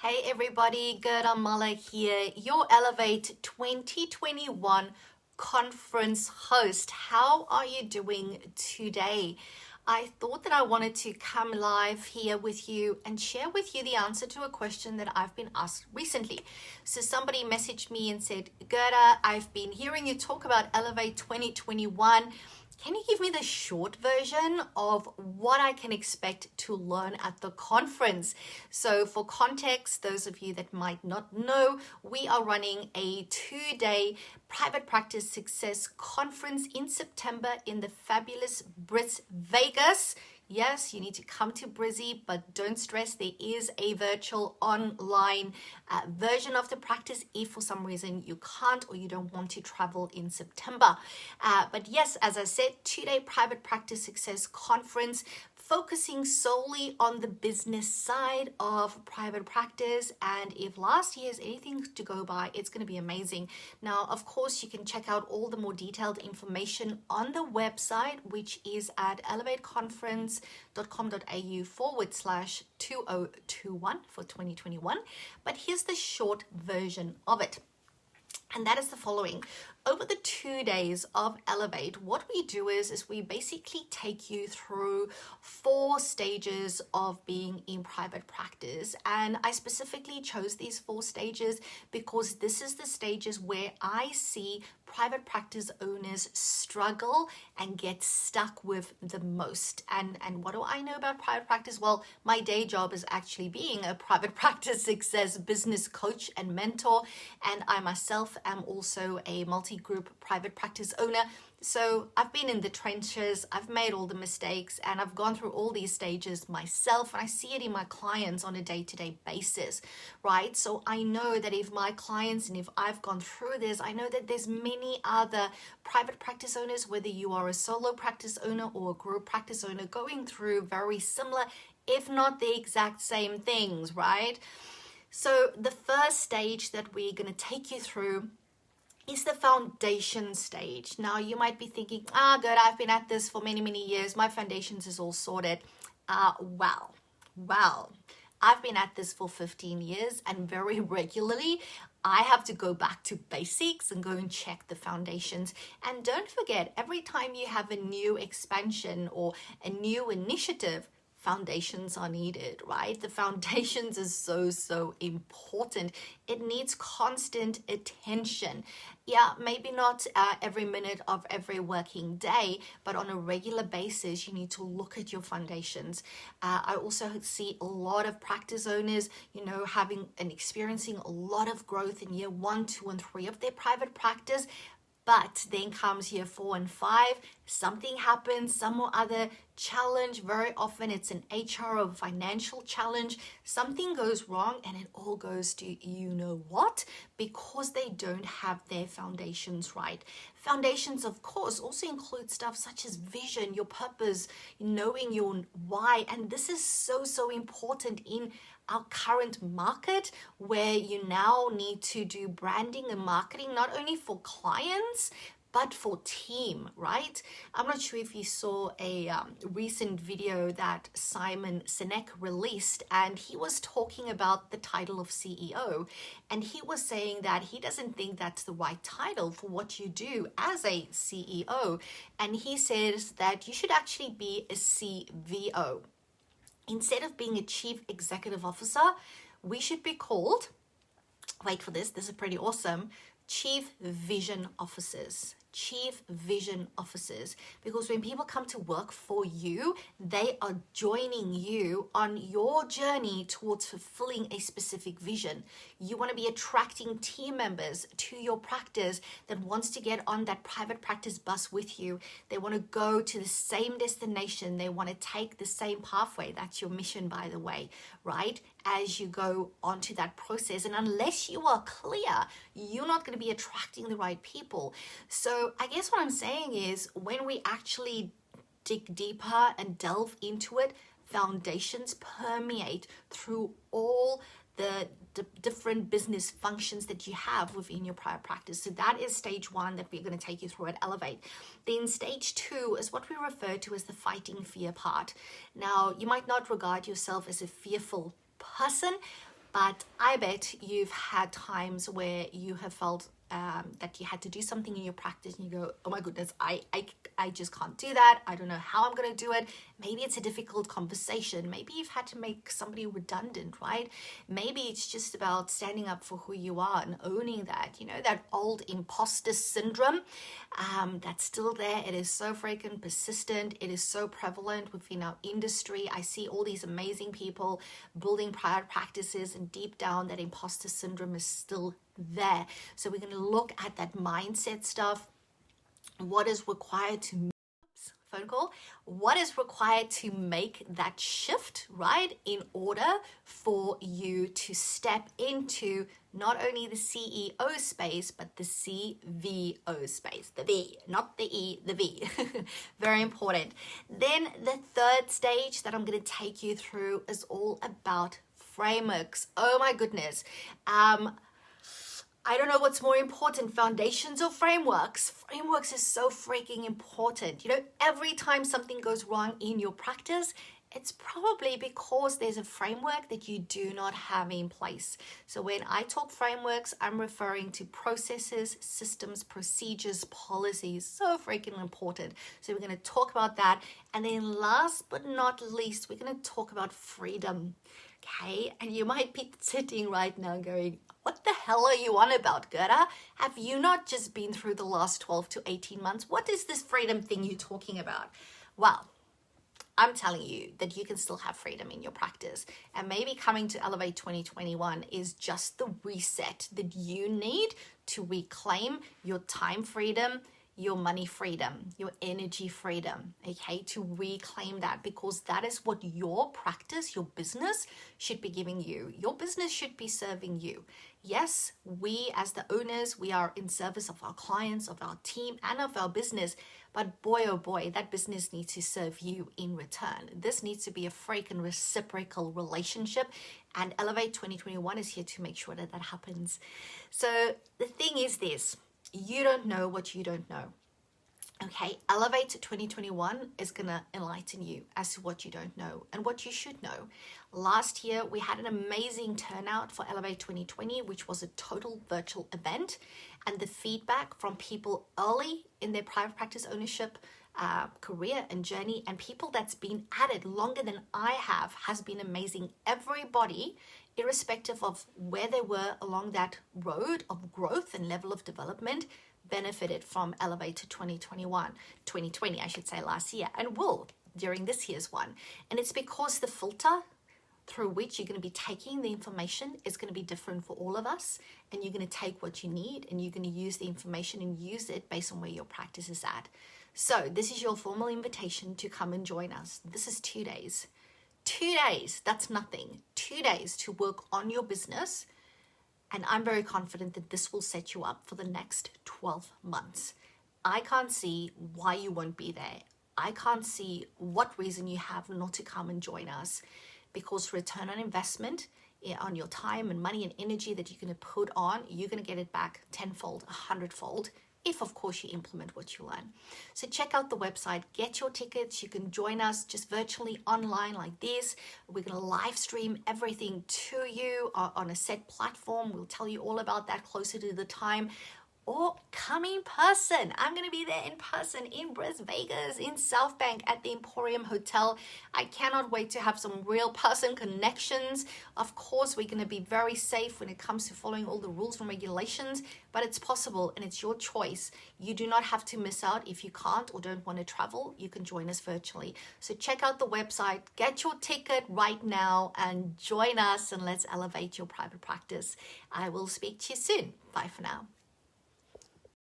Hey everybody, Gerda Muller here, your Elevate 2021 conference host. How are you doing today? I thought that I wanted to come live here with you and share with you the answer to a question that I've been asked recently. So somebody messaged me and said, Gerda, I've been hearing you talk about Elevate 2021. Can you give me the short version of what I can expect to learn at the conference? So for context, those of you that might not know, we are running a 2-day private practice success conference in September in the fabulous Bris Vegas. Yes, you need to come to Brizzy, but don't stress. There is a virtual online version of the practice if for some reason you can't or you don't want to travel in September. But yes, as I said, 2-day private practice success conference focusing solely on the business side of private practice. And if last year is anything to go by, it's going to be amazing. Now, of course, you can check out all the more detailed information on the website, which is at elevateconference.com.au/2021 for 2021. But here's the short version of it. And that is the following. Over the 2 days of Elevate, what we do is we basically take you through 4 stages of being in private practice. And I specifically chose these 4 stages because this is the stages where I see private practice owners struggle and get stuck with the most. And what do I know about private practice? Well, my day job is actually being a private practice success business coach and mentor. And I myself am also a multi-group private practice owner. So I've been in the trenches, I've made all the mistakes, and I've gone through all these stages myself, and I see it in my clients on a day-to-day basis, right? So I know that if my clients and if I've gone through this, I know that there's many other private practice owners, whether you are a solo practice owner or a group practice owner, going through very similar, if not the exact same things, right? So the first stage that we're going to take you through is the foundation stage. Now you might be thinking, good, I've been at this for many, many years. My foundations is all sorted. Well, I've been at this for 15 years and very regularly I have to go back to basics and go and check the foundations. And don't forget, every time you have a new expansion or a new initiative, foundations are needed, right? The foundations is so important. It needs constant attention. Yeah, maybe not every minute of every working day, but on a regular basis, you need to look at your foundations. I also see a lot of practice owners, having and experiencing a lot of growth in year 1, 2, and 3 of their private practice. But then comes year 4 and 5, something happens, some or other challenge. Very often it's an HR or financial challenge. Something goes wrong and it all goes to you know what, because they don't have their foundations right. Foundations, of course, also include stuff such as vision, your purpose, knowing your why. And this is so important in our current market, where you now need to do branding and marketing, not only for clients, but for team, right? I'm not sure if you saw a recent video that Simon Sinek released, and he was talking about the title of CEO. And he was saying that he doesn't think that's the right title for what you do as a CEO. And he says that you should actually be a CVO. Instead of being a chief executive officer, we should be called, wait for this is pretty awesome, chief vision officers. Chief vision officers, because when people come to work for you, they are joining you on your journey towards fulfilling a specific vision. You want to be attracting team members to your practice that wants to get on that private practice bus with you. They want to go to the same destination. They want to take the same pathway. That's your mission, by the way, right? As you go onto that process. And unless you are clear, you're not going to be attracting the right people. So I guess what I'm saying is, when we actually dig deeper and delve into it, foundations permeate through all the different business functions that you have within your private practice. So that is stage 1 that we're going to take you through at Elevate. Then stage 2 is what we refer to as the fighting fear part. Now, you might not regard yourself as a fearful person, But I bet you've had times where you have felt that you had to do something in your practice and you go, oh my goodness, I just can't do that. I don't know how I'm going to do it. Maybe it's a difficult conversation. Maybe you've had to make somebody redundant, right? Maybe it's just about standing up for who you are and owning that, that old imposter syndrome that's still there. It is so freaking persistent. It is so prevalent within our industry. I see all these amazing people building private practices, and deep down that imposter syndrome is still there. So we're going to look at that mindset stuff. What is required to phone call? What is required to make that shift, right? In order for you to step into not only the CEO space, but the CVO space. The V, not the E, the V. Very important. Then the third stage that I'm going to take you through is all about frameworks. Oh my goodness. I don't know what's more important, foundations or frameworks. Frameworks is so freaking important. Every time something goes wrong in your practice, it's probably because there's a framework that you do not have in place. So when I talk frameworks, I'm referring to processes, systems, procedures, policies. So freaking important. So we're going to talk about that. And then last but not least, we're going to talk about freedom. Okay, and you might be sitting right now going, what the hell are you on about, Gerda? Have you not just been through the last 12 to 18 months? What is this freedom thing you're talking about? Well, I'm telling you that you can still have freedom in your practice. And maybe coming to Elevate 2021 is just the reset that you need to reclaim your time freedom, your money freedom, your energy freedom, okay, to reclaim that, because that is what your practice, your business should be giving you. Your business should be serving you. Yes, we as the owners, we are in service of our clients, of our team, and of our business. But boy, oh boy, that business needs to serve you in return. This needs to be a freaking reciprocal relationship. And Elevate 2021 is here to make sure that that happens. So the thing is this. You don't know what you don't know. Okay, Elevate 2021 is going to enlighten you as to what you don't know and what you should know. Last year, we had an amazing turnout for Elevate 2020, which was a total virtual event. And the feedback from people early in their private practice ownership career and journey, and people that's been at it longer than I have, has been amazing. Everybody, irrespective of where they were along that road of growth and level of development, benefited from Elevate 2020, I should say, last year, and will during this year's one. And it's because the filter through which you're going to be taking the information is going to be different for all of us, and you're going to take what you need and you're going to use the information and use it based on where your practice is at. So this is your formal invitation to come and join us. This is 2 days. 2 days, that's nothing. 2 days to work on your business. And I'm very confident that this will set you up for the next 12 months. I can't see why you won't be there. I can't see what reason you have not to come and join us, because return on investment on your time and money and energy that you're going to put on, you're going to get it back tenfold, 100-fold, if of course you implement what you learn. So check out the website, get your tickets. You can join us just virtually online like this. We're going to live stream everything to you on a set platform. We'll tell you all about that closer to the time. Or come in person. I'm going to be there in person in Brisbane, Vegas, in South Bank at the Emporium Hotel. I cannot wait to have some real person connections. Of course, we're going to be very safe when it comes to following all the rules and regulations, but it's possible and it's your choice. You do not have to miss out. If you can't or don't want to travel, you can join us virtually. So check out the website, get your ticket right now and join us, and let's elevate your private practice. I will speak to you soon. Bye for now.